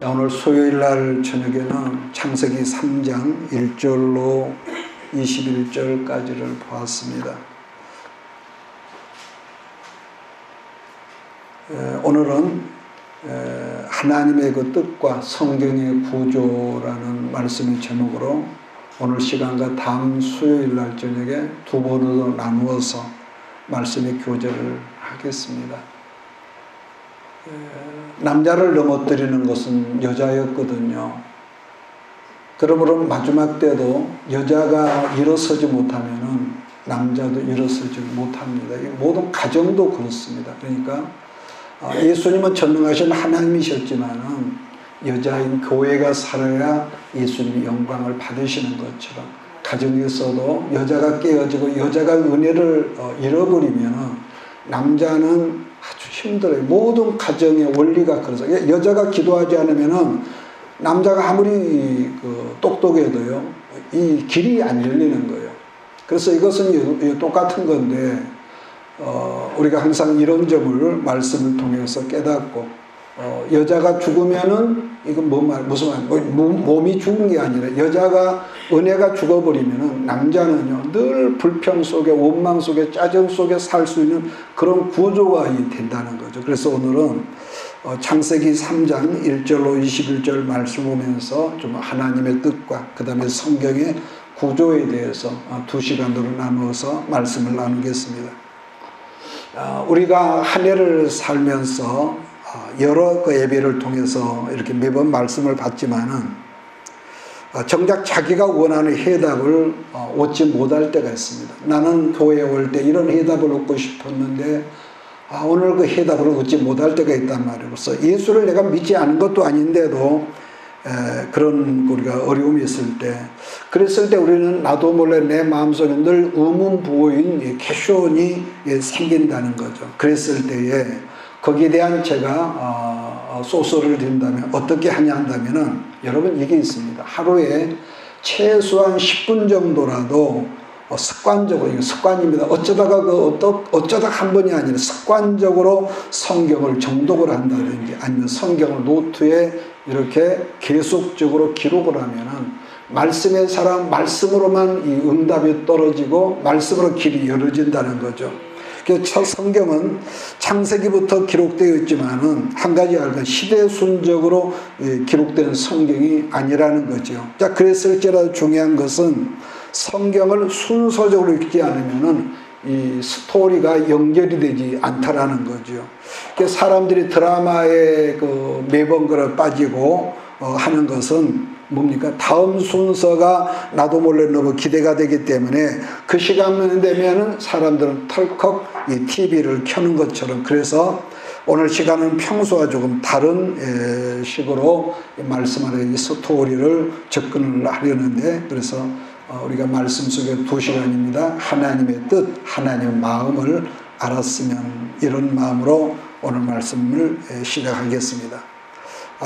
오늘 수요일 날 저녁에는 창세기 3장 1절로 21절까지를 보았습니다. 오늘은 하나님의 그 뜻과 성경의 구조라는 말씀의 제목으로 오늘 시간과 다음 수요일 날 저녁에 두 번으로 나누어서 말씀의 교제를 하겠습니다. 남자를 넘어뜨리는 것은 여자였거든요. 그러므로 마지막 때도 여자가 일어서지 못하면은 남자도 일어서지 못합니다. 모든 가정도 그렇습니다. 그러니까 예수님은 전능하신 하나님이셨지만은 여자인 교회가 살아야 예수님이 영광을 받으시는 것처럼 가정에서도 여자가 깨어지고 여자가 은혜를 잃어버리면은 남자는 아주 힘들어요. 모든 가정의 원리가 그래서 여자가 기도하지 않으면은 남자가 아무리 똑똑해도요 이 길이 안 열리는 거예요. 그래서 이것은 똑같은 건데 우리가 항상 이런 점을 말씀을 통해서 깨닫고 여자가 죽으면은 이건 무슨 말? 몸이 죽은 게 아니라 여자가 은혜가 죽어버리면은 남자는요 늘 불평 속에 원망 속에 짜증 속에 살 수 있는 그런 구조가 된다는 거죠. 그래서 오늘은 창세기 3장 1절로 21절 말씀 보면서 좀 하나님의 뜻과 그 다음에 성경의 구조에 대해서 두 시간으로 나누어서 말씀을 나누겠습니다. 우리가 한 해를 살면서 여러 예배를 통해서 이렇게 매번 말씀을 받지만은 정작 자기가 원하는 해답을 얻지 못할 때가 있습니다. 나는 교회에 올 때 이런 해답을 얻고 싶었는데 오늘 그 해답을 얻지 못할 때가 있단 말이에요. 그래서 예수를 내가 믿지 않은 것도 아닌데도 그런 우리가 어려움이 있을 때 그랬을 때 우리는 나도 몰래 내 마음속에 늘 의문부호인 퀘션이 생긴다는 거죠. 그랬을 때에 거기에 대한 제가 소설을 드린다면 어떻게 하냐 한다면은 여러분 이게 있습니다. 하루에 최소한 10분 정도라도 습관적으로, 이거 습관입니다. 어쩌다가 한 번이 아니라 습관적으로 성경을 정독을 한다든지 아니면 성경을 노트에 이렇게 계속적으로 기록을 하면은 말씀의 사람, 말씀으로만 이 응답이 떨어지고 말씀으로 길이 열어진다는 거죠. 그래서 성경은 창세기부터 기록되어 있지만은 한 가지 알고 시대 순적으로 기록된 성경이 아니라는 거죠. 자, 그랬을지라도 중요한 것은 성경을 순서적으로 읽지 않으면은 이 스토리가 연결이 되지 않다라는 거죠. 그래서 사람들이 드라마에 매번 빠지고 하는 것은 뭡니까? 다음 순서가 나도 몰래 너무 기대가 되기 때문에 그 시간 되면은 사람들은 털컥 이 TV를 켜는 것처럼 그래서 오늘 시간은 평소와 조금 다른 식으로 말씀하는 이 스토리를 접근을 하려는데 그래서 우리가 말씀 속에 2시간입니다. 하나님의 뜻, 하나님의 마음을 알았으면 이런 마음으로 오늘 말씀을 시작하겠습니다.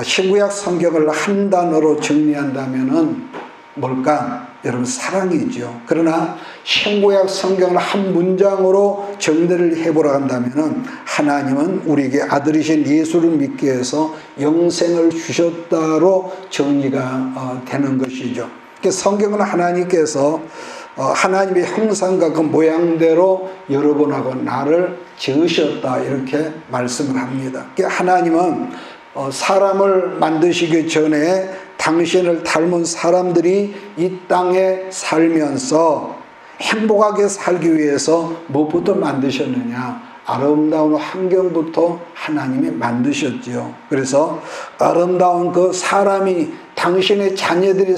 신구약 성경을 한 단어로 정리한다면은 뭘까? 여러분 사랑이죠. 그러나 신구약 성경을 한 문장으로 정리를 해보라 한다면은 하나님은 우리에게 아들이신 예수를 믿게 해서 영생을 주셨다로 정리가 되는 것이죠. 성경은 하나님께서 하나님의 형상과 그 모양대로 여러분하고 나를 지으셨다 이렇게 말씀을 합니다. 하나님은 사람을 만드시기 전에 당신을 닮은 사람들이 이 땅에 살면서 행복하게 살기 위해서 무엇부터 만드셨느냐? 아름다운 환경부터 하나님이 만드셨지요. 그래서 아름다운 그 사람이 당신의 자녀들이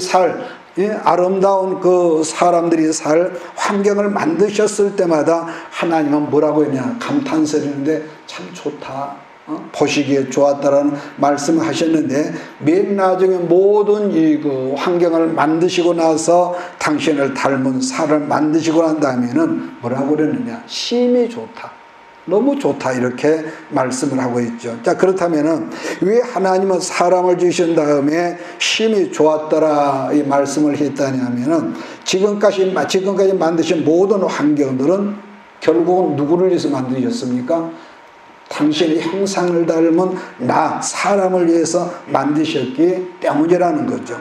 아름다운 그 사람들이 살 환경을 만드셨을 때마다 하나님은 뭐라고 했냐? 감탄스러운데 참 좋다. 보시기에 좋았다라는 말씀을 하셨는데 맨 나중에 모든 그 환경을 만드시고 나서 당신을 닮은 사람을 만드시고 난 다음에는 뭐라고 그러느냐? 심히 좋다. 너무 좋다 이렇게 말씀을 하고 있죠. 자, 그렇다면은 왜 하나님은 사람을 주신 다음에 심히 좋았더라 이 말씀을 했다냐면은 지금까지 만드신 모든 환경들은 결국은 누구를 위해서 만드셨습니까? 당신의 형상을 닮은 나, 사람을 위해서 만드셨기 때문이라는 거죠.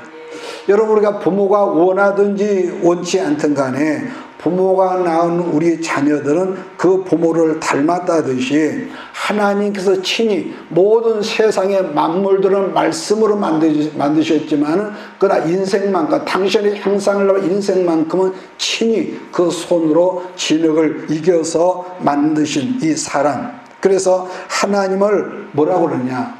여러분, 우리가 부모가 원하든지 원치 않든 간에 부모가 낳은 우리 자녀들은 그 부모를 닮았다듯이 하나님께서 친히 모든 세상의 만물들은 말씀으로 만드셨지만 그러나 인생만큼, 당신의 형상을 닮은 인생만큼은 친히 그 손으로 진흙을 이겨서 만드신 이 사람. 그래서 하나님을 뭐라고 그러냐,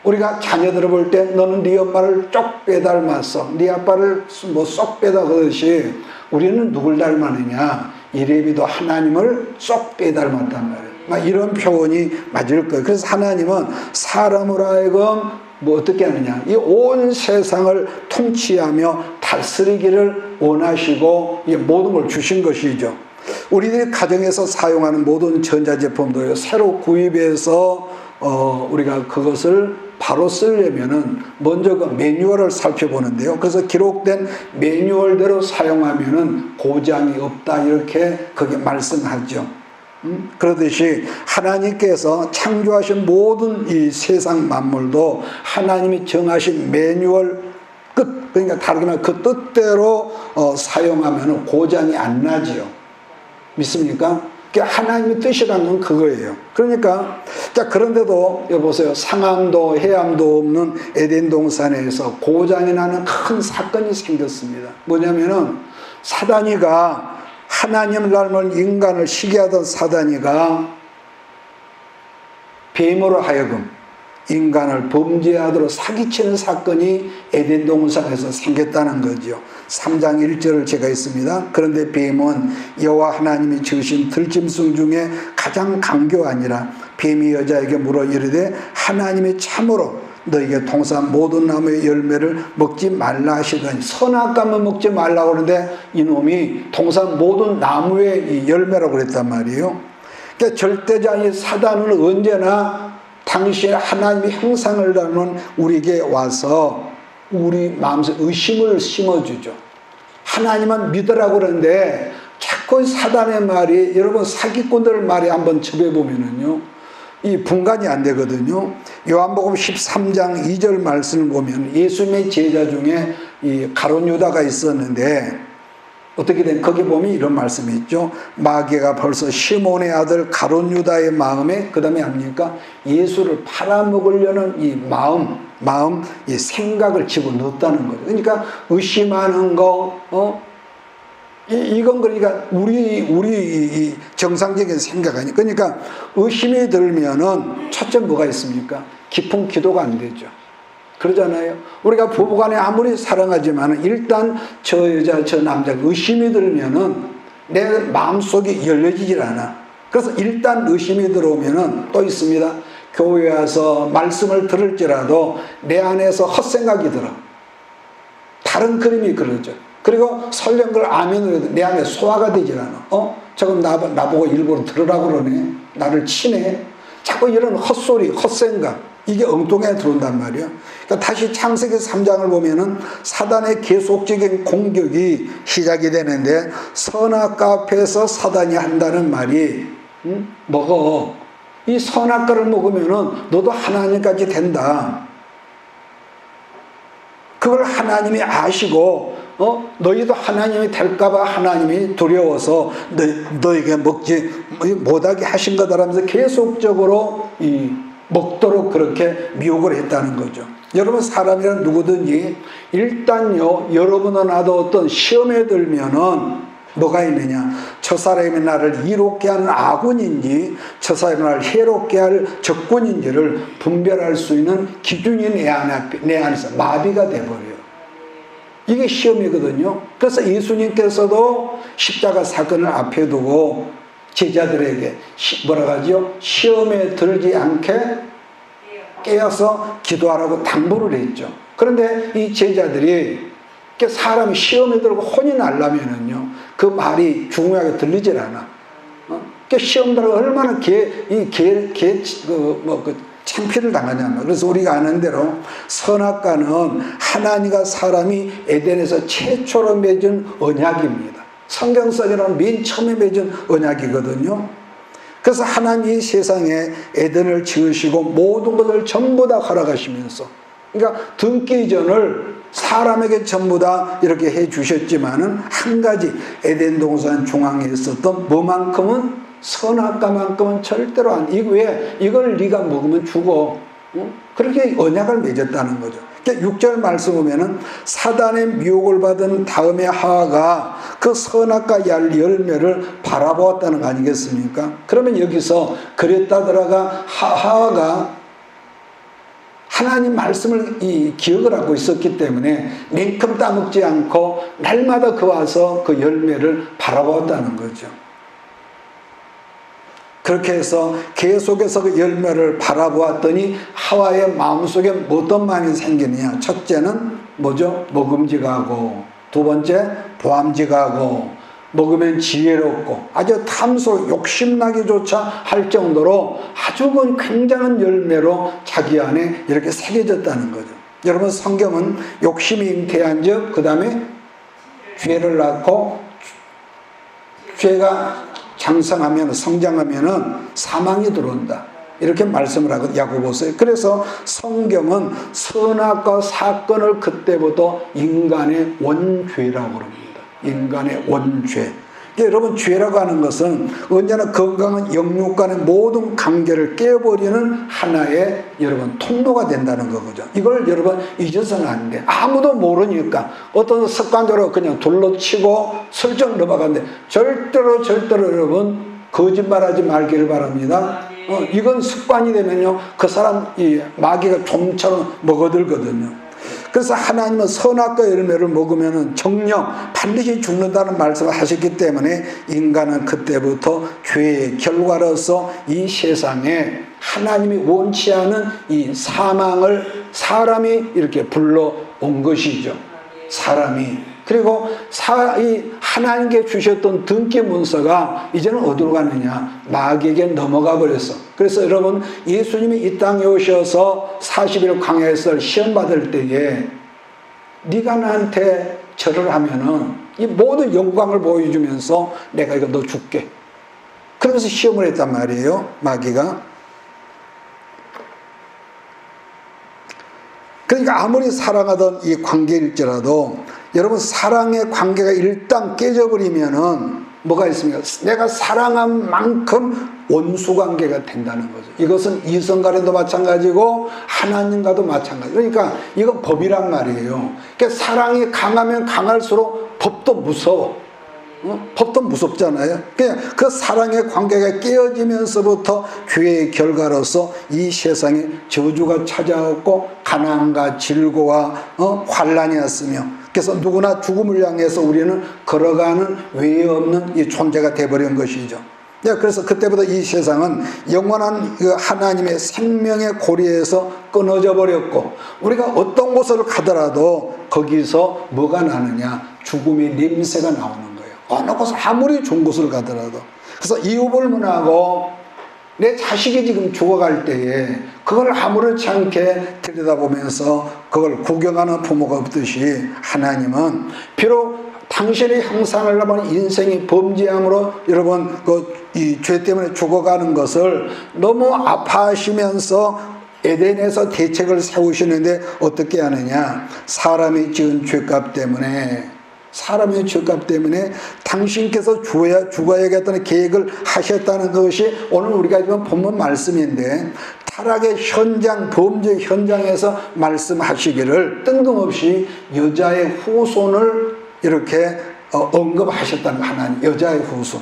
우리가 자녀들을 볼 때 너는 네 엄마를 쪽 빼닮았어, 네 아빠를 뭐 쏙 빼다 그러듯이 우리는 누굴 닮았느냐, 이레미도 하나님을 쏙 빼닮았단 말이에요. 막 이런 표현이 맞을 거예요. 그래서 하나님은 사람으로 하여금 뭐 어떻게 하느냐, 이 온 세상을 통치하며 다스리기를 원하시고 이 모든 걸 주신 것이죠. 우리들이 가정에서 사용하는 모든 전자제품도요, 새로 구입해서 우리가 그것을 바로 쓰려면은 먼저 그 매뉴얼을 살펴보는데요. 그래서 기록된 매뉴얼대로 사용하면은 고장이 없다, 이렇게 그게 말씀하죠. 그러듯이 하나님께서 창조하신 모든 이 세상 만물도 하나님이 정하신 매뉴얼 끝, 그러니까 다르게 말하면 그 뜻대로 사용하면은 고장이 안 나지요. 믿습니까? 하나님의 뜻이라는 건 그거예요. 그러니까 자, 그런데도 여보세요, 상암도 해암도 없는 에덴 동산에서 고장이 나는 큰 사건이 생겼습니다. 뭐냐면은 사단이가, 하나님을 닮은 인간을 시기하던 사단이가 뱀으로 하여금 인간을 범죄하도록 사기치는 사건이 에덴 동산에서 생겼다는 거죠. 3장 1절을 제가 있습니다. 그런데 뱀은 여호와 하나님이 지으신 들짐승 중에 가장 강교하니라. 뱀이 여자에게 물어 이르되 하나님이 참으로 너에게 동산 모든 나무의 열매를 먹지 말라 하시더니, 선악과만 먹지 말라고 그러는데 이놈이 동산 모든 나무의 이 열매라고 그랬단 말이에요. 그러니까 절대자인 사단은 언제나 당신의 하나님의 형상을 닮은 우리에게 와서 우리 마음속에 의심을 심어주죠. 하나님만 믿으라고 그러는데 자꾸 사단의 말이, 여러분 사기꾼들 말이 한번 접해보면은요, 이 분간이 안 되거든요. 요한복음 13장 2절 말씀을 보면 예수님의 제자 중에 이 가룟 유다가 있었는데 어떻게 된, 거기 보면 이런 말씀이 있죠. 마귀가 벌써 시몬의 아들 가룟 유다의 마음에, 그 다음에 합니까, 예수를 팔아먹으려는 이 마음, 이 생각을 집어넣었다는 거죠. 그러니까 의심하는 거, 이건 그러니까 우리 정상적인 생각 아니에요. 그러니까 의심이 들면은 첫째 뭐가 있습니까? 깊은 기도가 안 되죠. 그러잖아요. 우리가 부부간에 아무리 사랑하지만 일단 저 여자 저 남자가 의심이 들면은 내 마음속이 열려지질 않아. 그래서 일단 의심이 들어오면은 또 있습니다. 교회 와서 말씀을 들을지라도 내 안에서 헛생각이 들어. 다른 그림이 그러죠. 그리고 설령 그걸 아멘을 해도 내 안에 소화가 되질 않아. 저건 나보고 일부러 들으라고 그러네, 나를 치네, 자꾸 이런 헛소리, 헛생각, 이게 엉뚱하게 들어온단 말이에요. 그러니까 다시 창세기 3장을 보면은 사단의 계속적인 공격이 시작이 되는데, 선악과 앞에서 사단이 한다는 말이 먹어. 이 선악과를 먹으면은 너도 하나님까지 된다. 그걸 하나님이 아시고 너희도 하나님이 될까봐 하나님이 두려워서 너에게 먹지 못하게 하신 거다라면서 계속적으로 먹도록 그렇게 미혹을 했다는 거죠. 여러분, 사람이란 누구든지 일단요, 여러분과 나도 어떤 시험에 들면은 뭐가 있느냐, 저 사람이 나를 이롭게 하는 아군인지 저 사람이 나를 해롭게 할 적군인지를 분별할 수 있는 기준이 내 안에서 마비가 돼버려요. 이게 시험이거든요. 그래서 예수님께서도 십자가 사건을 앞에 두고 제자들에게 뭐라고 하죠? 시험에 들지 않게 깨어서 기도하라고 당부를 했죠. 그런데 이 제자들이 사람이 시험에 들고 혼이 나려면은요, 그 말이 중요하게 들리질 않아. 시험 들고 얼마나 창피를 당하냐면, 그래서 우리가 아는 대로 선악과는 하나님과 사람이 에덴에서 최초로 맺은 언약입니다. 성경성이라는 맨 처음에 맺은 언약이거든요. 그래서 하나님이 세상에 에덴을 지으시고 모든 것을 전부 다 허락하시면서, 그러니까 등기 이전을 사람에게 전부 다 이렇게 해 주셨지만은 한 가지, 에덴 동산 중앙에 있었던 뭐만큼은, 선악과만큼은 절대로 안, 이거에 이걸 네가 먹으면 죽어, 그렇게 언약을 맺었다는 거죠. 6절 말씀 보면은 사단의 미혹을 받은 다음에 하와가 그 선악과 열매를 바라보았다는 거 아니겠습니까? 그러면 여기서 그랬다더라가 하와가 하나님 말씀을 기억을 하고 있었기 때문에 냉큼 따먹지 않고 날마다 그 와서 그 열매를 바라보았다는 거죠. 그렇게 해서 계속해서 그 열매를 바라보았더니 하와의 마음속에 어떤 마음이 생기느냐. 첫째는 뭐죠? 먹음직하고, 두 번째 보암직하고, 먹으면 지혜롭고, 아주 탐스러워 욕심나기조차 할 정도로 아주 굉장한 열매로 자기 안에 이렇게 새겨졌다는 거죠. 여러분, 성경은 욕심이 잉태한 즉 그 다음에 죄를 낳고, 죄가 장성하면, 성장하면은 사망이 들어온다, 이렇게 말씀을 하고 야고보서에. 그래서 성경은 선악과 사건을 그때부터 인간의 원죄라고 그럽니다. 인간의 원죄. 여러분, 죄라고 하는 것은 언제나 건강한 영육간의 모든 관계를 깨버리는 하나의 여러분 통로가 된다는 거죠. 이걸 여러분 잊어서는 안 돼. 아무도 모르니까 어떤 습관적으로 그냥 둘러치고 슬쩍 넘어가는데 절대로 여러분 거짓말하지 말기를 바랍니다. 이건 습관이 되면요 그 사람 이 마귀가 좀처럼 먹어들거든요. 그래서 하나님은 선악과 열매를 먹으면 정령 반드시 죽는다는 말씀을 하셨기 때문에 인간은 그때부터 죄의 결과로서 이 세상에 하나님이 원치 않은 이 사망을 사람이 이렇게 불러온 것이죠. 사람이. 그리고 이 하나님께 주셨던 등기 문서가 이제는 어디로 가느냐? 마귀에게 넘어가 버렸어. 그래서 여러분, 예수님이 이 땅에 오셔서 40일 광야에서 시험 받을 때에 네가 나한테 절을 하면은 이 모든 영광을 보여주면서 내가 이거 너 줄게. 그러면서 시험을 했단 말이에요, 마귀가. 그러니까 아무리 사랑하던 이 관계일지라도 여러분, 사랑의 관계가 일단 깨져버리면은 뭐가 있습니까? 내가 사랑한 만큼 원수 관계가 된다는 거죠. 이것은 이성간에도 마찬가지고 하나님과도 마찬가지. 그러니까 이건 법이란 말이에요. 그러니까 사랑이 강하면 강할수록 법도 무서워. 법도 무섭잖아요. 그냥 그 사랑의 관계가 깨어지면서부터 죄의 결과로서 이 세상에 저주가 찾아왔고 가난과 질고와 환란이 왔으며, 그래서 누구나 죽음을 향해서 우리는 걸어가는 외에 없는 이 존재가 되어버린 것이죠. 그래서 그때부터 이 세상은 영원한 그 하나님의 생명의 고리에서 끊어져 버렸고, 우리가 어떤 곳을 가더라도 거기서 뭐가 나느냐? 죽음의 냄새가 나오는 거예요. 어느 곳을 아무리 좋은 곳을 가더라도. 그래서 이웃을 문하고 내 자식이 지금 죽어갈 때에 그걸 아무렇지 않게 들여다보면서 그걸 구경하는 부모가 없듯이 하나님은 비록 당신의 형상을 하면 인생이 범죄함으로 여러분 이 죄 때문에 죽어가는 것을 너무 아파하시면서 에덴에서 대책을 세우시는데 어떻게 하느냐? 사람이 지은 죄값 때문에, 사람의 죄값 때문에 당신께서 죽어야겠다는 계획을 하셨다는 것이 오늘 우리가 지금 본문 말씀인데, 타락의 현장, 범죄 현장에서 말씀하시기를 뜬금없이 여자의 후손을 이렇게 언급하셨다는 거. 하나님, 여자의 후손.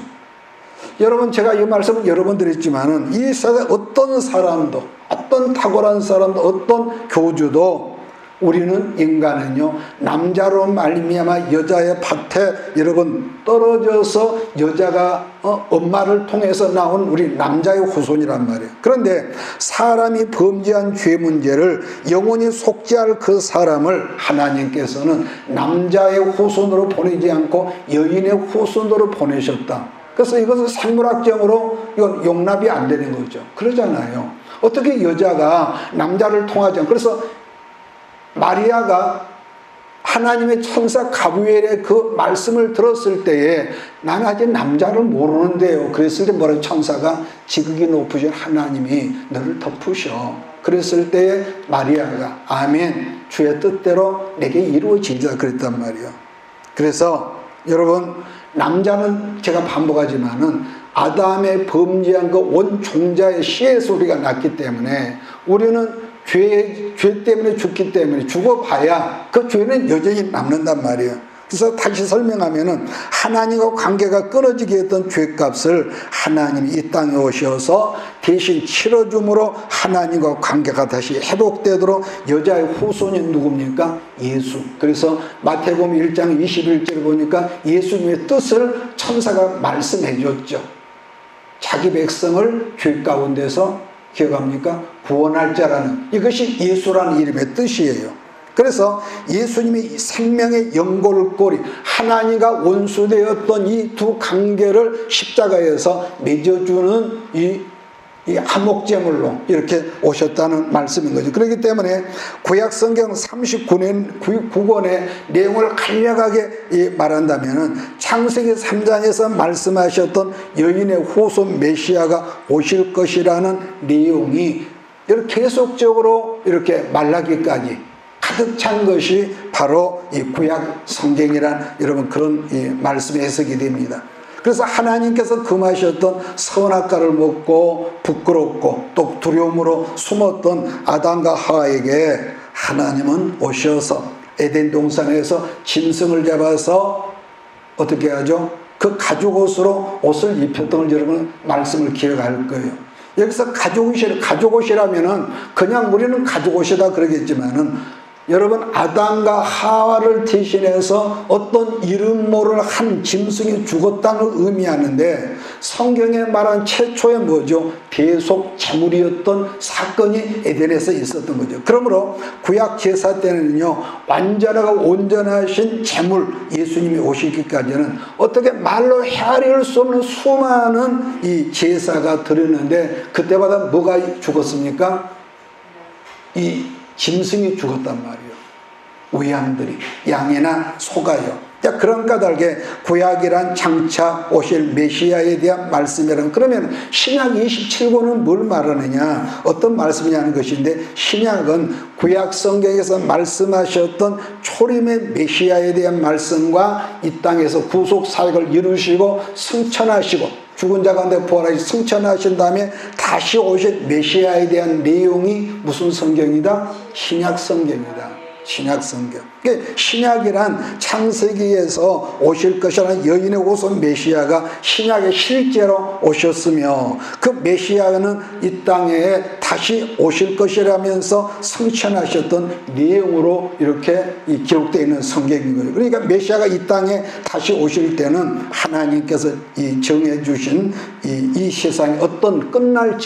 여러분, 제가 이 말씀을 여러 번 드렸지만은 이 세상에 어떤 사람도, 어떤 탁월한 사람도, 어떤 교주도, 우리는 인간은요 남자로 말미암아 여자의 밭에 여러분 떨어져서 여자가 엄마를 통해서 나온 우리 남자의 후손이란 말이에요. 그런데 사람이 범죄한 죄 문제를 영원히 속죄할 그 사람을 하나님께서는 남자의 후손으로 보내지 않고 여인의 후손으로 보내셨다. 그래서 이것은 생물학적으로 이건 용납이 안 되는 거죠. 그러잖아요. 어떻게 여자가 남자를 통하지 않고, 그래서 마리아가 하나님의 천사 가브리엘의 그 말씀을 들었을 때에 나는 아직 남자를 모르는데요. 그랬을 때 뭐라고 천사가 지극히 높으신 하나님이 너를 덮으셔. 그랬을 때에 마리아가 아멘 주의 뜻대로 내게 이루어지리라 그랬단 말이에요. 그래서 여러분 남자는 제가 반복하지만은 아담의 범죄한 그 원종자의 씨의 소리가 났기 때문에 우리는 죄 때문에 죽기 때문에 죽어봐야 그 죄는 여전히 남는단 말이에요. 그래서 다시 설명하면은 하나님과 관계가 끊어지게 했던 죄값을 하나님이 이 땅에 오셔서 대신 치러줌으로 하나님과 관계가 다시 회복되도록 여자의 후손이 누굽니까? 예수. 그래서 마태복음 1장 21절 보니까 예수님의 뜻을 천사가 말씀해 줬죠. 자기 백성을 죄 가운데서 기억합니까? 구원할 자라는 이것이 예수라는 이름의 뜻이에요. 그래서 예수님이 생명의 연골고리 하나님과 원수되었던 이 두 관계를 십자가에서 맺어주는 이 화목제물로 이렇게 오셨다는 말씀인 거죠. 그렇기 때문에 구약성경 39권의 내용을 간략하게 말한다면 창세기 3장에서 말씀하셨던 여인의 후손 메시아가 오실 것이라는 내용이 이렇게 계속적으로 이렇게 말라기까지 가득 찬 것이 바로 이 구약 성경이란 여러분 그런 이 말씀의 해석이 됩니다. 그래서 하나님께서 금하셨던 선악과를 먹고 부끄럽고 또 두려움으로 숨었던 아담과 하와에게 하나님은 오셔서 에덴 동산에서 짐승을 잡아서 어떻게 하죠? 그 가죽옷으로 옷을 입혔던 걸 여러분 말씀을 기억할 거예요. 여기서 가죽옷이라면은 그냥 우리는 가죽옷이다 그러겠지만은 여러분 아담과 하와를 대신해서 어떤 이름 모를 한 짐승이 죽었다는 의미하는데 성경에 말한 최초의 뭐죠? 대속 제물이었던 사건이 에덴에서 있었던 거죠. 그러므로 구약 제사 때는요 완전하고 온전하신 제물 예수님이 오시기까지는 어떻게 말로 헤아릴 수 없는 수많은 이 제사가 드렸는데 그때마다 뭐가 죽었습니까? 이 짐승이 죽었단 말이에요. 우양들이 양이나 소가요. 그런 까닭에 구약이란 장차 오실 메시아에 대한 말씀이란 그러면 신약 27권은 뭘 말하느냐 어떤 말씀이냐는 것인데 신약은 구약 성경에서 말씀하셨던 초림의 메시아에 대한 말씀과 이 땅에서 구속 사역을 이루시고 승천하시고 죽은 자 가운데 부활하시 승천하신 다음에 다시 오실 메시아에 대한 내용이 무슨 성경이다? 신약 성경이다. 신약 성경. 신약이란 창세기에서 오실 것이라는 여인의 후손 메시아가 신약에 실제로 오셨으며 그 메시아는 이 땅에 다시 오실 것이라면서 승천하셨던 내용으로 이렇게 기록되어 있는 성경인 거예요. 그러니까 메시아가 이 땅에 다시 오실 때는 하나님께서 정해 주신 이 세상의 어떤 끝날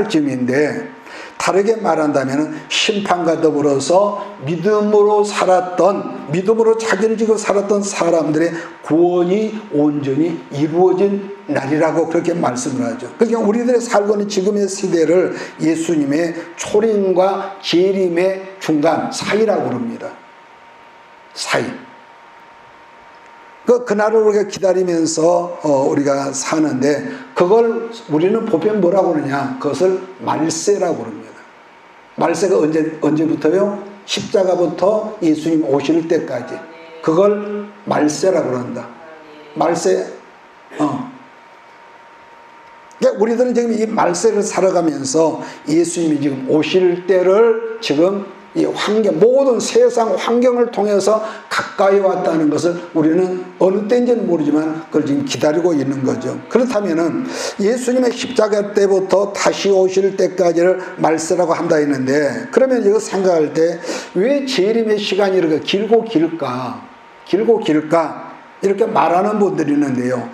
즈음인데 다르게 말한다면 심판과 더불어서 믿음으로 자기를 지고 살았던 사람들의 구원이 온전히 이루어진 날이라고 그렇게 말씀을 하죠. 그러니까 우리들의 살고 있는 지금의 시대를 예수님의 초림과 재림의 중간 사이라고 그럽니다. 사이. 그날을 우리가 기다리면서 우리가 사는데 그걸 우리는 보편 뭐라고 그러냐? 그것을 말세라고 그럽니다. 말세가 언제부터요? 십자가부터 예수님 오실 때까지. 그걸 말세라고 그런다. 말세. 그러니까 우리들은 지금 이 말세를 살아가면서 예수님이 지금 오실 때를 지금 이 환경, 모든 세상 환경을 통해서 가까이 왔다는 것을 우리는 어느 때인지는 모르지만 그걸 지금 기다리고 있는 거죠. 그렇다면은 예수님의 십자가 때부터 다시 오실 때까지를 말세라고 한다 했는데 그러면 이거 생각할 때 왜 재림의 시간이 이렇게 길고 길까 이렇게 말하는 분들이 있는데요.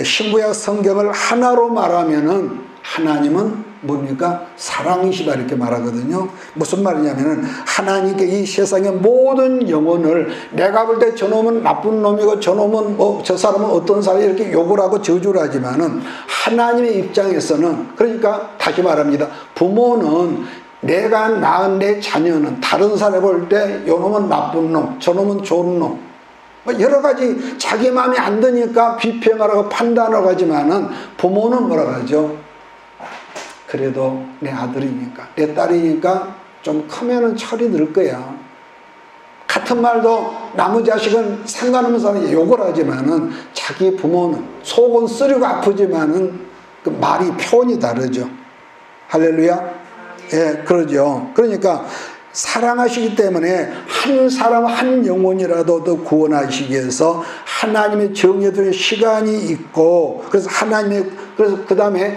신구약 성경을 하나로 말하면은 하나님은 뭡니까? 사랑이시다 이렇게 말하거든요. 무슨 말이냐면은 하나님께 이 세상의 모든 영혼을 내가 볼 때 저놈은 나쁜 놈이고 저놈은 저 사람은 어떤 사람이 이렇게 욕을 하고 저주를 하지만은 하나님의 입장에서는 그러니까 다시 말합니다. 부모는 내가 낳은 내 자녀는 다른 사람이 볼 때 요놈은 나쁜 놈, 저놈은 좋은 놈, 여러 가지 자기 마음에 안 드니까 비평하라고 판단하고 하지만은 부모는 뭐라고 하죠? 그래도 내 아들이니까, 내 딸이니까 좀 크면은 철이 늘 거야. 같은 말도 나무 자식은 상관없는 욕을 하지만은 자기 부모는 속은 쓰리고 아프지만은 그 말이 표현이 다르죠. 할렐루야. 예, 그러죠. 그러니까 사랑하시기 때문에 한 사람 한 영혼이라도 더 구원하시기 위해서 하나님의 정해에 두는 시간이 있고, 그래서 그래서 그 다음에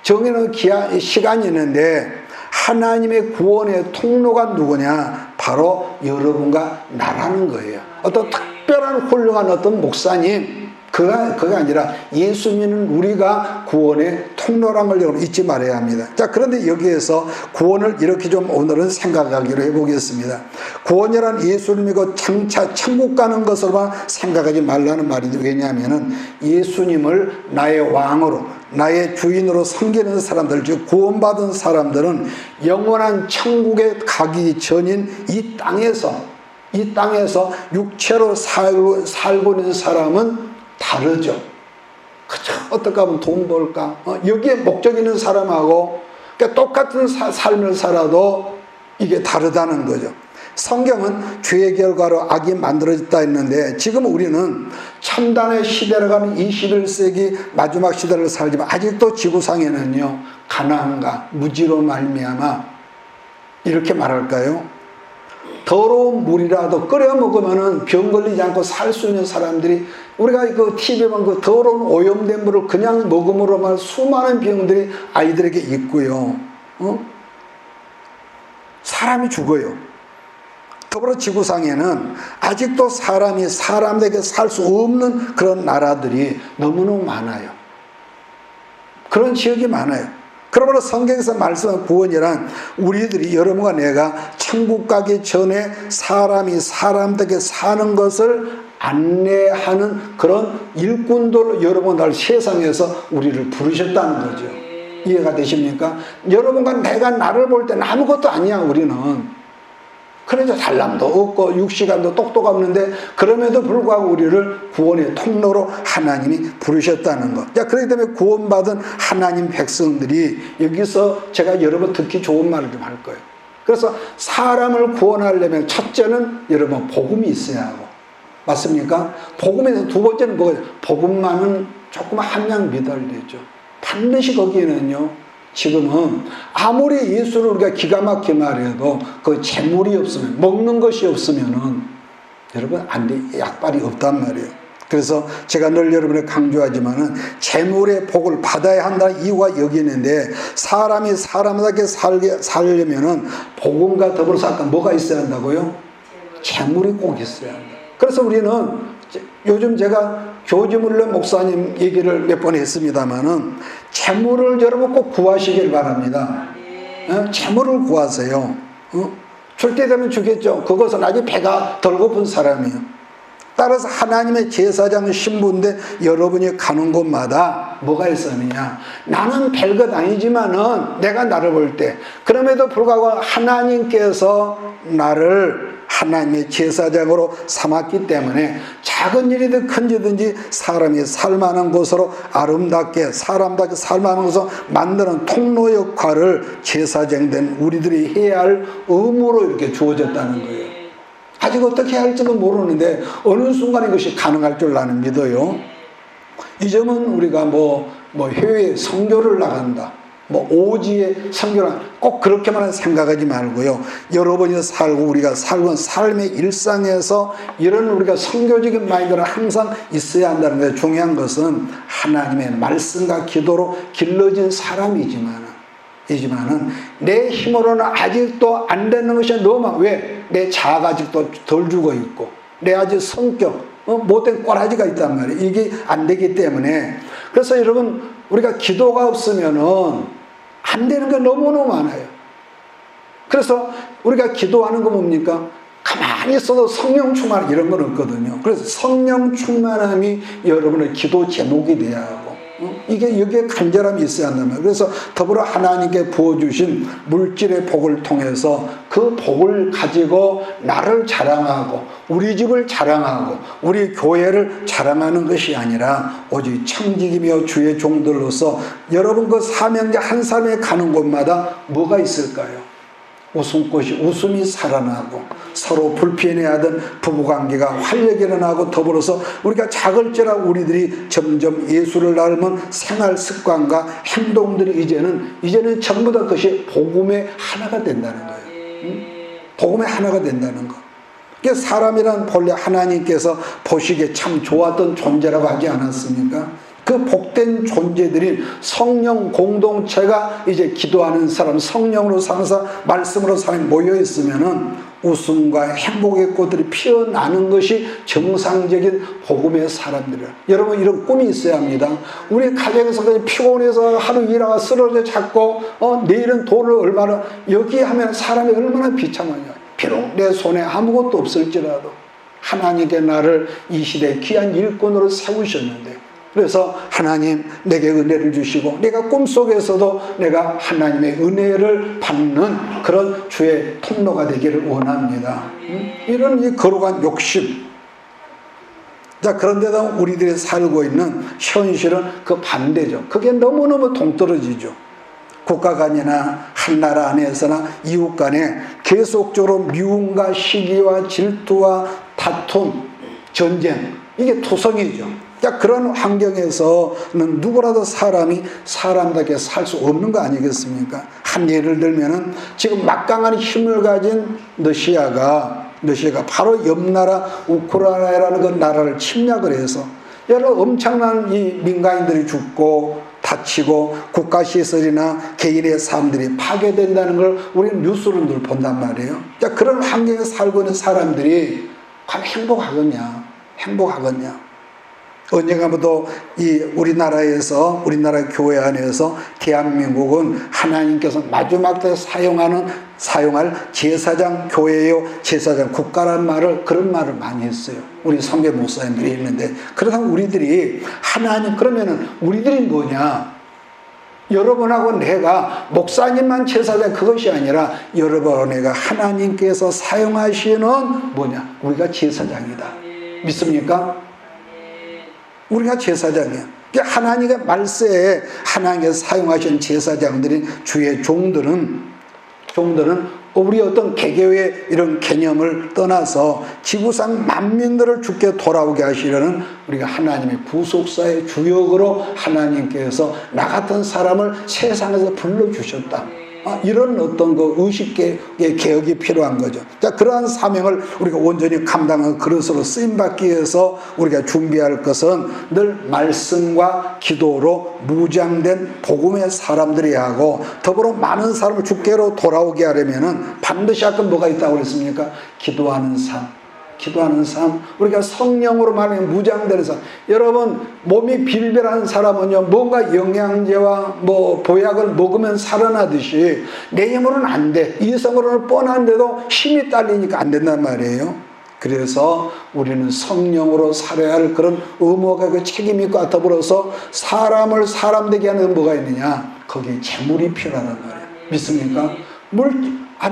정해놓은 시간이 있는데, 하나님의 구원의 통로가 누구냐? 바로 여러분과 나라는 거예요. 어떤 특별한 훌륭한 어떤 목사님, 그가 아니라 예수 믿는 우리가 구원의 통로란 걸 여러분 잊지 말아야 합니다. 자, 그런데 여기에서 구원을 이렇게 좀 오늘은 생각하기로 해보겠습니다. 구원이란 예수를 믿고 장차 천국 가는 것으로만 생각하지 말라는 말인데, 왜냐하면 예수님을 나의 왕으로, 나의 주인으로 섬기는 사람들, 즉 구원받은 사람들은 영원한 천국에 가기 전인 이 땅에서 육체로 살고 있는 사람은 다르죠. 그쵸? 어떻게 하면 돈 벌까? 여기에 목적 있는 사람하고 그러니까 똑같은 삶을 살아도 이게 다르다는 거죠. 성경은 죄의 결과로 악이 만들어졌다 했는데, 지금 우리는 첨단의 시대로 가는 21세기 마지막 시대를 살지만 아직도 지구상에는요, 가난과 무지로 말미암아 이렇게 말할까요? 더러운 물이라도 끓여 먹으면은 병 걸리지 않고 살 수 있는 사람들이, 우리가 그 TV에 보면 그 더러운 오염된 물을 그냥 먹음으로만 수많은 병들이 아이들에게 있고요. 사람이 죽어요. 더불어 지구상에는 아직도 사람이 사람에게 살 수 없는 그런 나라들이 너무너무 많아요. 그런 지역이 많아요. 그러므로 성경에서 말씀한 구원이란 우리들이, 여러분과 내가 천국 가기 전에 사람이 사람들에게 사는 것을 안내하는 그런 일꾼들로 여러분 날 세상에서 우리를 부르셨다는 거죠. 이해가 되십니까? 여러분과 내가 나를 볼 때는 아무것도 아니야, 우리는. 그래서 달람도 없고 육시간도 똑똑 없는데, 그럼에도 불구하고 우리를 구원의 통로로 하나님이 부르셨다는 것. 자, 그렇기 때문에 구원받은 하나님 백성들이, 여기서 제가 여러분 듣기 좋은 말을 좀 할 거예요. 그래서 사람을 구원하려면 첫째는 여러분 복음이 있어야 하고, 맞습니까? 복음에서 두 번째는 뭐예요? 복음만은 조금 한양 미달되죠. 반드시 거기에는요, 지금은 아무리 예수를 우리가 기가 막히게 말해도 그 재물이 없으면, 먹는 것이 없으면은 여러분 안 돼, 약발이 없단 말이에요. 그래서 제가 늘 여러분에 강조하지만은 재물의 복을 받아야 한다는 이유가 여기 있는데, 사람이 사람답게 살려면은 복음과 더불어서 아까 뭐가 있어야 한다고요? 재물이 꼭 있어야 한다. 그래서 우리는 요즘 제가 교지물레 목사님 얘기를 몇 번 했습니다마는, 재물을 여러분 꼭 구하시길 바랍니다. 재물을 구하세요. 줄 때 되면 주겠죠. 그것은 아직 배가 덜 고픈 사람이에요. 따라서 하나님의 제사장 신부인데 여러분이 가는 곳마다 뭐가 있었느냐? 나는 별것 아니지만은 내가 나를 볼 때, 그럼에도 불구하고 하나님께서 나를 하나님의 제사장으로 삼았기 때문에 작은 일이든 큰 일이든지 사람이 살만한 곳으로, 아름답게 사람답게 살만한 곳으로 만드는 통로 역할을 제사장 된 우리들이 해야 할 의무로 이렇게 주어졌다는 거예요. 아직 어떻게 할지도 모르는데 어느 순간 이것이 가능할 줄 나는 믿어요. 이 점은 우리가 뭐 해외 선교를 나간다, 오지에 선교를, 꼭 그렇게만 생각하지 말고요. 여러분이 살고 우리가 살고 삶의 일상에서 이런 우리가 선교적인 마인드는 항상 있어야 한다는 거예요. 중요한 것은 하나님의 말씀과 기도로 길러진 사람이지만은 내 힘으로는 아직도 안 되는 것이 너무 많아. 왜? 내 자아가 아직도 덜 죽어 있고, 내 아직 성격, 못된 꼬라지가 있단 말이에요. 이게 안 되기 때문에. 그래서 여러분, 우리가 기도가 없으면은 안 되는 게 너무너무 많아요. 그래서 우리가 기도하는 거 뭡니까? 가만히 있어도 성령 충만 이런 건 없거든요. 그래서 성령 충만함이 여러분의 기도 제목이 돼야 하고, 이게 여기에 간절함이 있어야 한단 말이에요. 그래서 더불어 하나님께 부어주신 물질의 복을 통해서 그 복을 가지고 나를 자랑하고 우리 집을 자랑하고 우리 교회를 자랑하는 것이 아니라 오직 청직이며 주의 종들로서 여러분 그 사명자 한 사람이 가는 곳마다 뭐가 있을까요? 웃음꽃이 웃음이 살아나고 서로 불편해하던 부부관계가 활력이 일어나고 더불어서 우리가 작을지라도 우리들이 점점 예수를 닮은 생활 습관과 행동들이 이제는 전부 다 그것이 복음의 하나가 된다는 거예요. 복음의 하나가 된다는 거. 사람이란 본래 하나님께서 보시기에 참 좋았던 존재라고 하지 않았습니까? 그 복된 존재들인 성령 공동체가 이제 기도하는 사람, 성령으로 사는 사람, 말씀으로 사람이 모여있으면은 웃음과 행복의 꽃들이 피어나는 것이 정상적인 복음의 사람들이에요. 여러분 이런 꿈이 있어야 합니다. 우리 가정에서 그냥 피곤해서 하루 일하고 쓰러져 잡고 내일은 돈을 얼마나 여기 하면 사람이 얼마나 비참하냐. 비록 내 손에 아무것도 없을지라도 하나님께 나를 이 시대에 귀한 일꾼으로 세우셨는데 그래서 하나님 내게 은혜를 주시고 내가 꿈속에서도 내가 하나님의 은혜를 받는 그런 주의 통로가 되기를 원합니다. 이런 이 거룩한 욕심. 자, 그런데도 우리들이 살고 있는 현실은 그 반대죠. 그게 너무너무 동떨어지죠. 국가 간이나 한 나라 안에서나 이웃 간에 계속적으로 미움과 시기와 질투와 다툼, 전쟁, 이게 투성이죠. 그런 환경에서는 누구라도 사람이 사람답게 살 수 없는 거 아니겠습니까? 한 예를 들면은 지금 막강한 힘을 가진 러시아가 바로 옆나라 우크라이나라는 그 나라를 침략을 해서 여러 엄청난 이 민간인들이 죽고 다치고 국가시설이나 개인의 삶들이 파괴된다는 걸 우리는 뉴스로 늘 본단 말이에요. 그런 환경에 살고 있는 사람들이 과연 행복하겠냐? 언젠가부터 우리나라 교회 안에서 대한민국은 하나님께서 마지막 때 사용할 제사장 교회요, 제사장 국가란 그런 말을 많이 했어요. 우리 선배 목사님들이 했는데, 그렇다면 그러면은 우리들이 뭐냐? 여러분하고 내가 목사님만 제사장 그것이 아니라 여러분하고 내가 하나님께서 사용하시는 우리가 제사장이다. 믿습니까? 우리가 제사장이야. 하나님의 말세에 하나님께서 사용하신 제사장들인 주의 종들은 우리 어떤 개개의 이런 개념을 떠나서 지구상 만민들을 주께 돌아오게 하시려는 우리가 하나님의 구속사의 주역으로 하나님께서 나 같은 사람을 세상에서 불러주셨다. 이런 어떤 의식의 개혁이 필요한 거죠. 자, 그러한 사명을 우리가 온전히 감당한 그릇으로 쓰임받기 위해서 우리가 준비할 것은 늘 말씀과 기도로 무장된 복음의 사람들이야 하고 더불어 많은 사람을 주께로 돌아오게 하려면은 반드시 아까 뭐가 있다고 그랬습니까? 기도하는 삶. 우리가 성령으로 말하면 무장되는 삶. 여러분 몸이 빌빌한 사람은요 뭔가 영양제와 보약을 먹으면 살아나듯이 내 힘으로는 안 돼. 이성으로는 뻔한데도 힘이 딸리니까 안 된단 말이에요. 그래서 우리는 성령으로 살아야 할 그런 의무가 책임이 있고 더불어서 사람을 사람 되게 하는 뭐가 있느냐? 거기에 재물이 필요하단 말이에요. 믿습니까?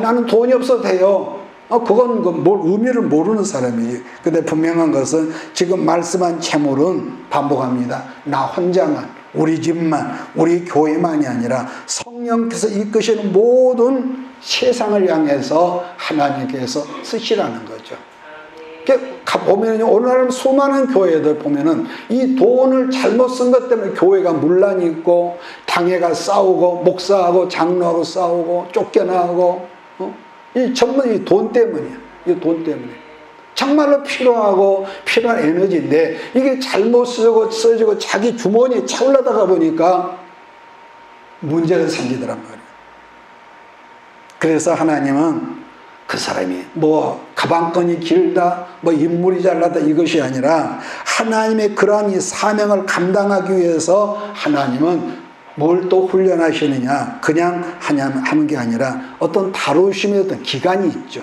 나는 돈이 없어도 돼요. 그건 뭘 의미를 모르는 사람이에요. 근데 분명한 것은 지금 말씀한 재물은 반복합니다. 나 혼자만, 우리 집만, 우리 교회만이 아니라 성령께서 이끄시는 모든 세상을 향해서 하나님께서 쓰시라는 거죠. 보면 오늘날 수많은 교회들 보면은 이 돈을 잘못 쓴 것 때문에 교회가 문란이 있고 당회가 싸우고 목사하고 장로하고 싸우고 쫓겨나고 전부 이 돈 때문이야. 이 돈 때문에. 정말로 필요한 에너지인데 이게 잘못 써지고 자기 주머니에 차올라다가 보니까 문제가 생기더란 말이에요. 그래서 하나님은 그 사람이 가방끈이 길다, 인물이 잘나다 이것이 아니라 하나님의 그러한 이 사명을 감당하기 위해서 하나님은 뭘 또 훈련하시느냐? 그냥 하는 게 아니라 어떤 다루심의 어떤 기간이 있죠.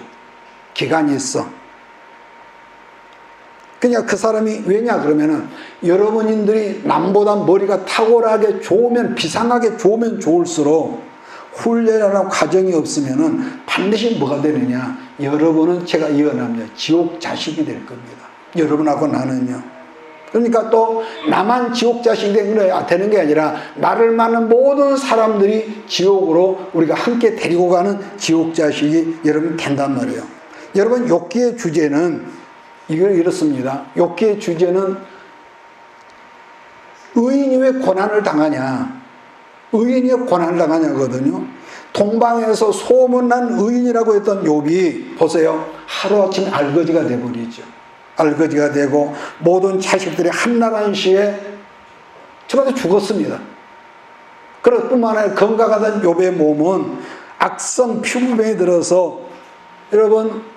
기간이 있어. 그러니까 그 사람이 왜냐 그러면은 여러분들이 남보다 머리가 탁월하게 좋으면 비상하게 좋으면 좋을수록 훈련이라는 과정이 없으면은 반드시 뭐가 되느냐? 여러분은 제가 예언합니다. 지옥 자식이 될 겁니다. 여러분하고 나는요. 그러니까 또 나만 지옥 자식이 되는 게 아니라 나를 만난 모든 사람들이 지옥으로 우리가 함께 데리고 가는 지옥 자식이 여러분 된단 말이에요. 여러분 욥기의 주제는 이렇습니다. 욥기의 주제는 의인이 왜 고난을 당하냐? 의인이 왜 고난을 당하냐거든요. 동방에서 소문난 의인이라고 했던 욥이 보세요. 하루아침에 알거지가 돼버리죠. 알거지가 되고 모든 자식들이 한나라한 시에 저한테 죽었습니다. 그럴 뿐만 아니라 건강하던 욥의 몸은 악성 피부병이 들어서 여러분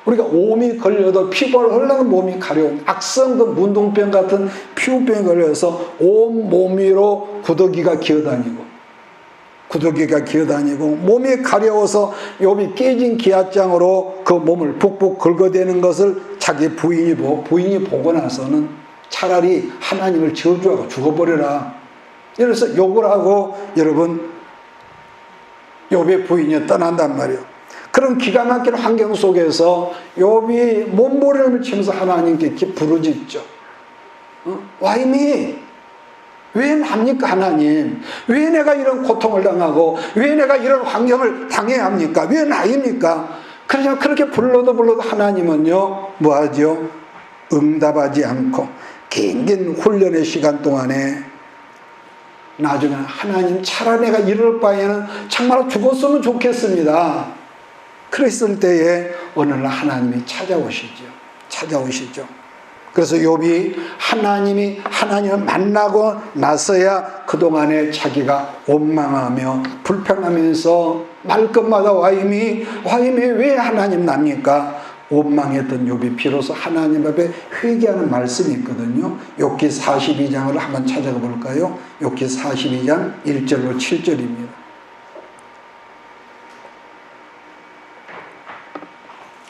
우리가 오미 걸려도 피부를 흘러는 몸이 가려운 악성 그 문둥병 같은 피부병이 걸려서 온 몸 위로 구더기가 기어다니고 몸이 가려워서 욥이 깨진 기앗장으로 그 몸을 북북 긁어대는 것을 자기 부인이 보고 나서는 차라리 하나님을 저주하고 죽어버려라. 이래서 욕을 하고 여러분 욥의 부인이 떠난단 말이에요. 그런 기가 막힌 환경 속에서 욥이 몸부림을 치면서 하나님께 이렇게 부르짖죠. Why me? 왜 납니까 하나님? 왜 내가 이런 고통을 당하고 왜 내가 이런 환경을 당해야 합니까? 왜 나입니까? 그냥 그렇게 불러도 하나님은요 뭐하죠? 응답하지 않고 긴 훈련의 시간 동안에 나중에 하나님 차라리 내가 이럴 바에는 정말 죽었으면 좋겠습니다. 그랬을 때에 어느 날 하나님이 찾아오시죠. 그래서 욥이 하나님을 만나고 나서야 그동안에 자기가 원망하며 불평하면서 말끝마다 와임이 왜 하나님 납니까? 원망했던 욥이 비로소 하나님 앞에 회개하는 말씀이 있거든요. 욥기 42장을 한번 찾아가 볼까요? 욥기 42장 1절로 7절입니다.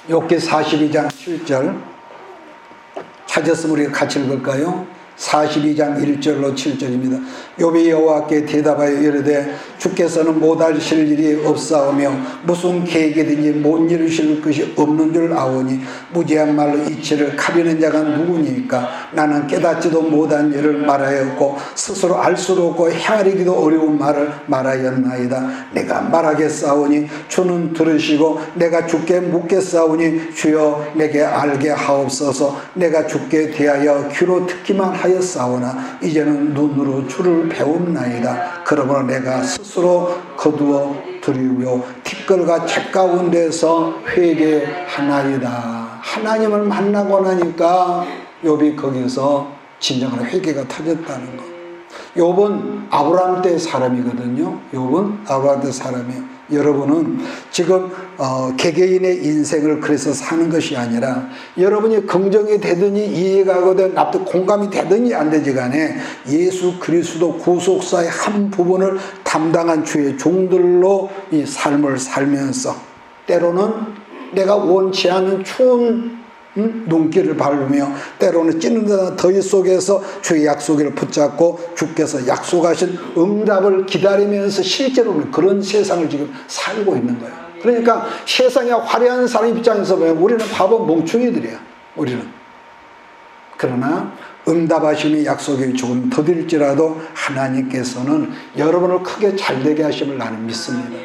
욥기 42장 7절 찾았으면 우리가 같이 읽을까요? 42장 1절로 7절입니다. 욥이 여호와께 대답하여 이르되 주께서는 못하실 일이 없사오며 무슨 계획이든지 못 이루실 것이 없는 줄 아오니 무지한 말로 이치를 가리는 자가 누구니까? 나는 깨닫지도 못한 일을 말하였고 스스로 알 수도 없고 헤아리기도 어려운 말을 말하였나이다. 내가 말하겠사오니 주는 들으시고 내가 주께 묻겠사오니 주여 내게 알게 하옵소서. 내가 주께 대하여 귀로 듣기만 하였사오나 이제는 눈으로 주를 배움나이다. 그러므로 내가 스스로 거두어 드리고 티끌과 책 가운데서 회개하나이다. 하나님을 만나고 나니까 욥이 거기서 진정한 회개가 터졌다는 것. 욥은 아브라함 때 사람이거든요. 욥은 아브라함 때 사람이에요. 여러분은 지금 개개인의 인생을 그래서 사는 것이 아니라 여러분이 긍정이 되든지 이해가 가든 납득 공감이 되든지 안 되지 간에 예수 그리스도 구속사의 한 부분을 담당한 주의 종들로 이 삶을 살면서 때로는 내가 원치 않은 추운 눈길을 밟으며 때로는 찌는 듯한 더위 속에서 주의 약속을 붙잡고 주께서 약속하신 응답을 기다리면서 실제로는 그런 세상을 지금 살고 있는 거예요. 그러니까 세상에 화려한 사람 입장에서 보면 우리는 바보 멍충이들이야. 우리는. 그러나 응답하심이 약속이 조금 더딜지라도 하나님께서는 여러분을 크게 잘되게 하심을 나는 믿습니다.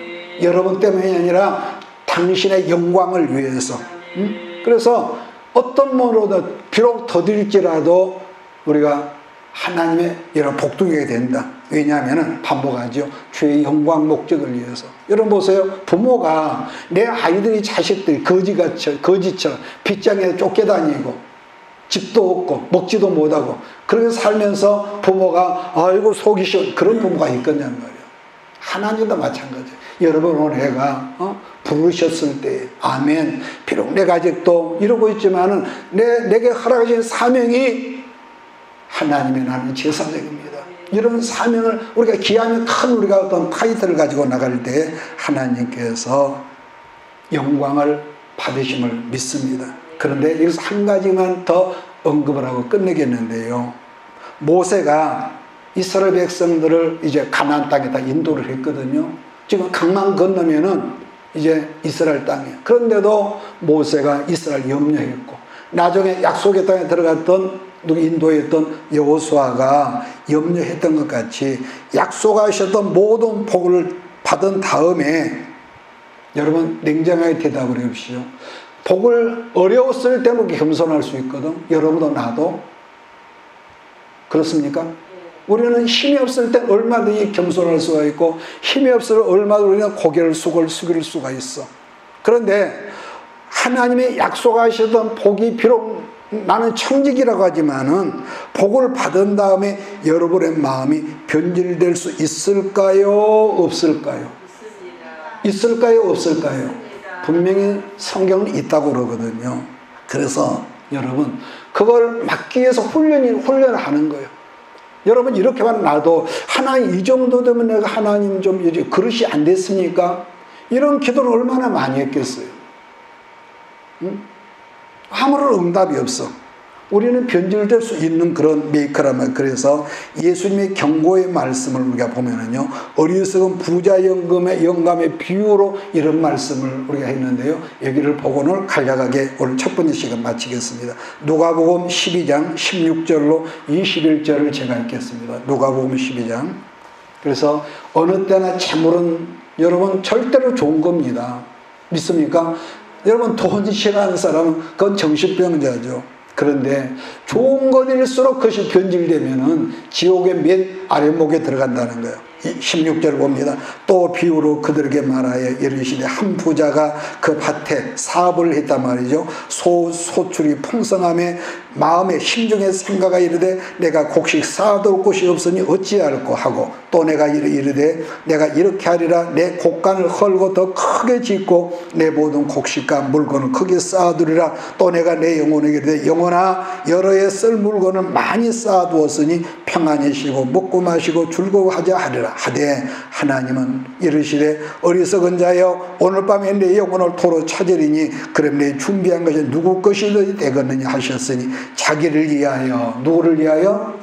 여러분 때문이 아니라 당신의 영광을 위해서. 그래서 어떤 면으로도 비록 더딜지라도 우리가 하나님의 여러 복둥이가 된다. 왜냐하면 반복하죠. 주의 영광 목적을 위해서. 여러분 보세요. 부모가 내 아이들이 자식들이 거지처럼 빗장에 쫓겨다니고 집도 없고 먹지도 못하고 그렇게 살면서 부모가 아이고 속이 시원 그런 부모가 있겠냐는 말이에요. 하나님도 마찬가지예요. 여러분 오늘 내가 부르셨을 때 아멘. 비록 내가 아직도 이러고 있지만은 내게 허락하신 사명이 하나님의 나는 제사장입니다. 이런 사명을 우리가 기하면 큰 우리가 어떤 타이틀을 가지고 나갈 때 하나님께서 영광을 받으심을 믿습니다. 그런데 여기서 한 가지만 더 언급을 하고 끝내겠는데요. 모세가 이스라엘 백성들을 이제 가나안 땅에다 인도를 했거든요. 지금 강만 건너면은 이제 이스라엘 땅이에요. 그런데도 모세가 이스라엘 염려했고, 나중에 약속의 땅에 들어갔던 인도했던 여호수아가 염려했던 것 같이 약속하셨던 모든 복을 받은 다음에 여러분 냉정하게 대답을 해보시죠. 복을 어려웠을 때는 겸손할 수 있거든. 여러분도 나도 그렇습니까? 우리는 힘이 없을 때 얼마든지 겸손할 수가 있고, 힘이 없을 때 얼마든지 우리는 고개를 숙일 수가 있어. 그런데 하나님의 약속하셨던 복이 비록 나는 청직이라고 하지만은 복을 받은 다음에 여러분의 마음이 변질될 수 있을까요? 없을까요? 있을까요? 없을까요? 분명히 성경은 있다고 그러거든요. 그래서 여러분 그걸 막기 위해서 훈련을 하는 거예요. 여러분 이렇게만 놔도 하나님 이 정도 되면 내가 하나님 좀 그릇이 안 됐으니까 이런 기도를 얼마나 많이 했겠어요. 응? 아무런 응답이 없어. 우리는 변질될 수 있는 그런 메이커라면. 그래서 예수님의 경고의 말씀을 우리가 보면은요, 어리석은 부자 영감의 비유로 이런 말씀을 우리가 했는데요, 여기를 보고는 간략하게 오늘 첫 번째 시간 마치겠습니다. 누가복음 12장 16절로 21절을 제가 읽겠습니다. 누가복음 12장. 그래서 어느 때나 재물은 여러분 절대로 좋은 겁니다. 믿습니까? 여러분 돈이 싫어하는 사람은 그건 정신병자죠. 그런데 좋은 것일수록 그것이 변질되면은 지옥의 맨 아랫목에 들어간다는 거예요. 16절 봅니다. 또 비유로 그들에게 말하여 이르시되 한 부자가 그 밭에 사업을 했단 말이죠. 소출이 풍성함에 마음에 심중에 생각하 이르되 내가 곡식 쌓아둘 곳이 없으니 어찌할꼬 하고, 또 내가 이르되 내가 이렇게 하리라, 내 곡간을 헐고 더 크게 짓고 내 모든 곡식과 물건을 크게 쌓아두리라. 또 내가 내 영혼에게 이르되 영혼아 여러 해 쓸 물건을 많이 쌓아두었으니 평안히 쉬고 먹고 마시고 즐거워하자 하리라 하되, 하나님은 이르시되 어리석은 자여 오늘 밤에 내 영혼을 도로 찾으리니 그럼 내 준비한 것이 누구 것이 되겠느냐 하셨으니, 자기를 위하여, 누구를 위하여?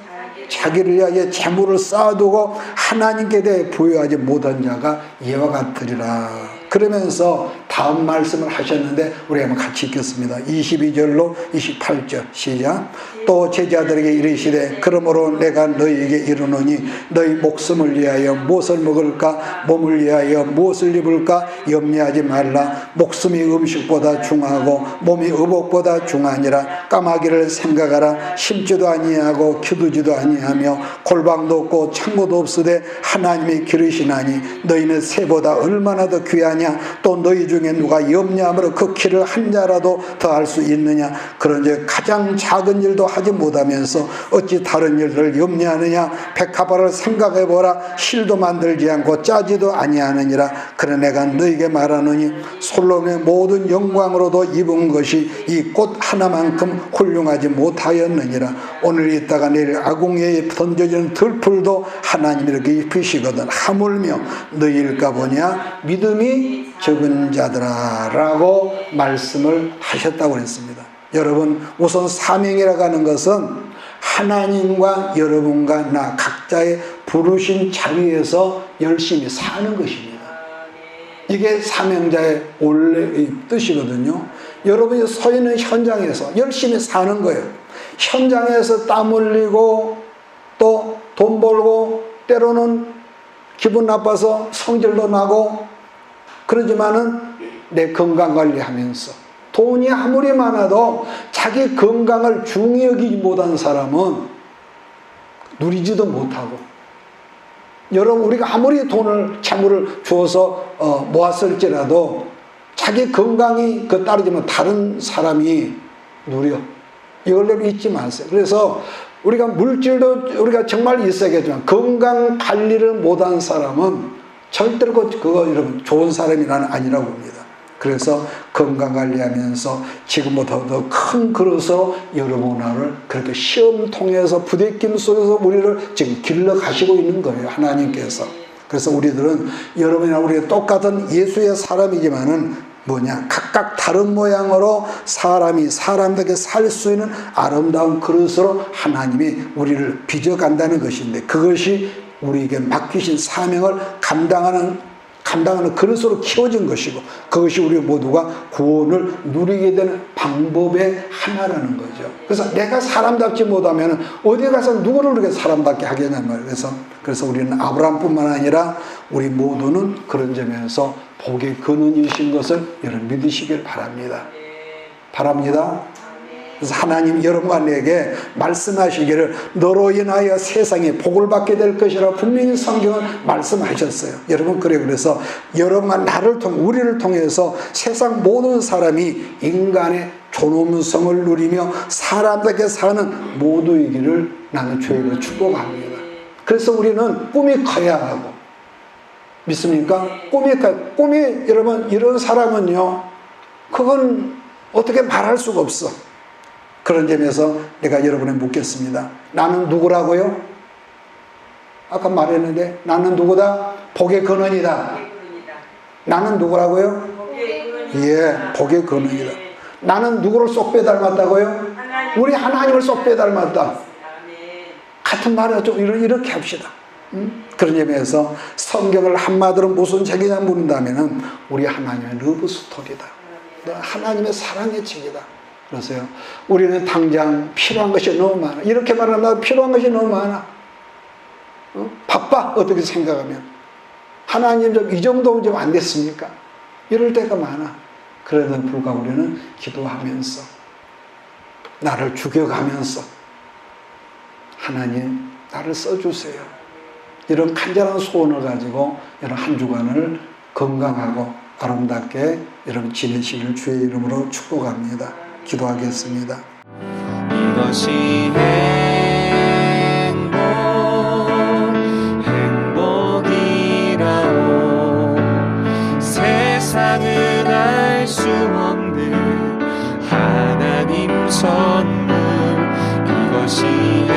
자기를 위하여 재물을 쌓아두고 하나님께 대해 부여하지 못한 자가 이와 같으리라. 그러면서 다음 말씀을 하셨는데 우리 한번 같이 읽겠습니다. 22절로 28절 시작. 또 제자들에게 이르시되 그러므로 내가 너희에게 이르노니 너희 목숨을 위하여 무엇을 먹을까, 몸을 위하여 무엇을 입을까 염려하지 말라. 목숨이 음식보다 중하고 몸이 의복보다 중하니라. 까마귀를 생각하라. 심지도 아니하고 기두지도 아니하며 골방도 없고 창고도 없으되 하나님이 기르시나니 너희는 새보다 얼마나 더 귀하냐. 또 너희 중에 누가 염려함으로 그 키를 한 자라도 더 할 수 있느냐. 그런즉 가장 작은 일도 하지 못하면서 어찌 다른 일들을 염려하느냐. 백합화를 생각해보라. 실도 만들지 않고 짜지도 아니하느니라. 그러 내가 너희에게 말하노니 솔로몬의 모든 영광으로도 입은 것이 이 꽃 하나만큼 훌륭하지 못하였느니라. 오늘 있다가 내일 아궁이에 던져지는 들풀도 하나님이 이렇게 입히시거든. 하물며 너희일까 보냐 믿음이 적은 자들아 라고 말씀을 하셨다고 그랬습니다. 여러분 우선 사명이라고 하는 것은 하나님과 여러분과 나 각자의 부르신 자리에서 열심히 사는 것입니다. 이게 사명자의 원래 뜻이거든요. 여러분이 서 있는 현장에서 열심히 사는 거예요. 현장에서 땀 흘리고 또 돈 벌고 때로는 기분 나빠서 성질도 나고 그러지만은 내 건강 관리하면서, 돈이 아무리 많아도 자기 건강을 중히 여기지 못한 사람은 누리지도 못하고, 여러분 우리가 아무리 돈을 재물을 주어서 모았을지라도 자기 건강이 따르지만 다른 사람이 누려. 이걸 잊지 마세요. 그래서 우리가 물질도 우리가 정말 있어야겠지만 건강 관리를 못한 사람은 절대로 그거 여러분 좋은 사람이란 아니라고 봅니다. 그래서 건강 관리하면서 지금부터 더 큰 그릇으로 여러분을 그렇게 시험 통해서 부대낌 속에서 우리를 지금 길러 가시고 있는 거예요, 하나님께서. 그래서 우리들은 여러분이나 우리가 똑같은 예수의 사람이지만은 뭐냐? 각각 다른 모양으로 사람들에게 살 수 있는 아름다운 그릇으로 하나님이 우리를 빚어간다는 것인데, 그것이 우리에게 맡기신 사명을 감당하는 그릇으로 키워진 것이고, 그것이 우리 모두가 구원을 누리게 되는 방법의 하나라는 거죠. 그래서 내가 사람답지 못하면 어디 가서 누구를 그렇게 사람답게 하겠냔 말이에요. 그래서 우리는 아브라함뿐만 아니라 우리 모두는 그런 점에서 복의 근원이신 것을 여러분 믿으시길 바랍니다. 그래서 하나님 여러분과 내게 말씀하시기를 너로 인하여 세상에 복을 받게 될 것이라 분명히 성경은 말씀하셨어요. 여러분, 그래서 여러분과 우리를 통해서 세상 모든 사람이 인간의 존엄성을 누리며 사람들에게 사는 모두이기를 나는 주의로 축복합니다. 그래서 우리는 꿈이 커야 하고, 믿습니까? 꿈이 여러분, 이런 사람은요, 그건 어떻게 말할 수가 없어. 그런 점에서 내가 여러분에 묻겠습니다. 나는 누구라고요? 아까 말했는데, 나는 누구다? 복의 근원이다. 나는 누구라고요? 예, 복의 근원이다. 나는 누구를 쏙 빼닮았다고요? 우리 하나님을 쏙 빼닮았다. 같은 말을 좀 이렇게 합시다. 그런 점에서 성경을 한마디로 무슨 책이냐 물은다면은 우리 하나님의 러브 스토리다. 하나님의 사랑의 책이다. 그러세요. 우리는 당장 필요한 것이 너무 많아. 이렇게 말하면 필요한 것이 너무 많아. 바빠. 어떻게 생각하면. 하나님 이 정도면 좀 안 됐습니까? 이럴 때가 많아. 그래도 불구하고 우리는 기도하면서, 나를 죽여가면서, 하나님 나를 써주세요. 이런 간절한 소원을 가지고 이런 한 주간을 건강하고 아름답게 여러분 지내시길 주의 이름으로 축복합니다. 기도하겠습니다. 이것이 행복이라오. 세상은 알 수 없는 하나님 선물. 이것이